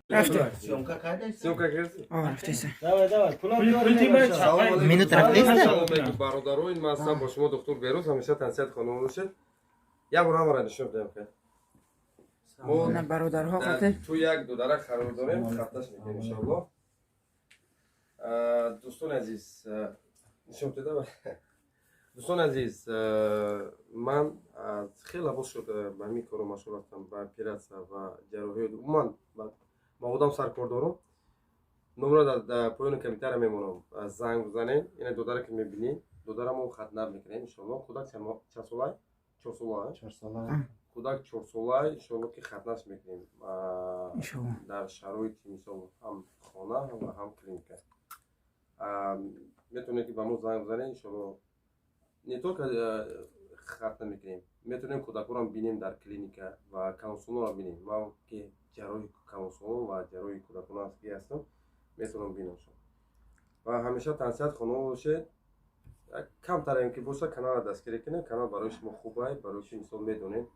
Рафте. Съемка кардем? Съемка кардем? Рафтеса. Давай. Минут рафтеса. Бародарои, ман ҳастам бо шумо доктор Бероз, ҳамеша тансиҳат хонум бошед. Як бор ҳамаро нишон дем ка. Мо На бародарҳо хатир. ту як ду дарак қарор дорем, хафташ мекунем иншоаллоҳ. Дӯстони азиз, нишон деда. Дӯстони азиз, ман хеле боз шуд ба ҳамин коро машғул ҳастам, ба оператсия ва ҷарроҳӣ. Умуман ма одам саркор дорам. Номеро дар поёни компютера мемонам. Занг бизанем, ина додара ки мебинем, додарамо хатнаб мекунем иншоаллоҳ. Кӯдак чанд солаи? 4 солаи? 4 сола. Кӯдак 4 солаи иншоаллоҳ ки хатнаш мекунем. Иншоаллоҳ. Дар шароити мисол ҳам хона ва ҳам клиника. Метавонем ки ба мо занг бизанем иншоаллоҳ. Не только хатна мекунем, метавонем кӯдакоро бинем дар клиника ва калонсолонро бинем. Ман ки ҷарроҳи калонсолон ва ҷарроҳи кӯдакона ҳастам, метавонам бинам шумо. Ва ҳамеша тансиҳат хонум бошед. Камтарем ки боша каналро дастгирӣ кунем. Канал барои шумо хубай, барои ки мисол медонем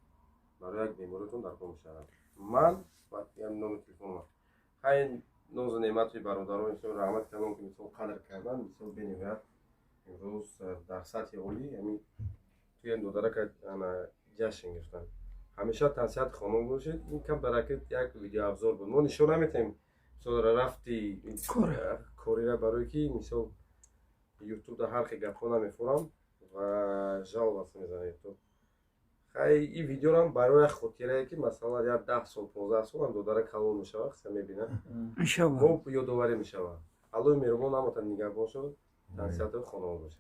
барои як бемориятон дар кор мешавад. Ман ва номи телефонам. Хай нозу неъматои бародарон иншоаллоҳ раҳмат кардам ки мисол қадр кардан, мисол бениҳоят имрӯз дар сатҳи олӣ ҳамин туи додарака ана ҷашн гирифтанд. Ҳамеша тансиҳат хонум бошед. Ин кам даракат як видеообзор буд. Мо нишон наметавем мисол рафти корира барои ки мисол ютубда ҳар хел гапҳо намефурам ва жалбас мезанед то. Хай ин видеорам барои хотирае ки масалан як 10 сол 15 сол ам додара калон мешавад, хиса мебинад. Иншоаллоҳ. Мо ёдоварӣ мешавад. Аллоҳи меҳрубон намотан нигаҳбон шавад. Тансиҳатои хонум бошед.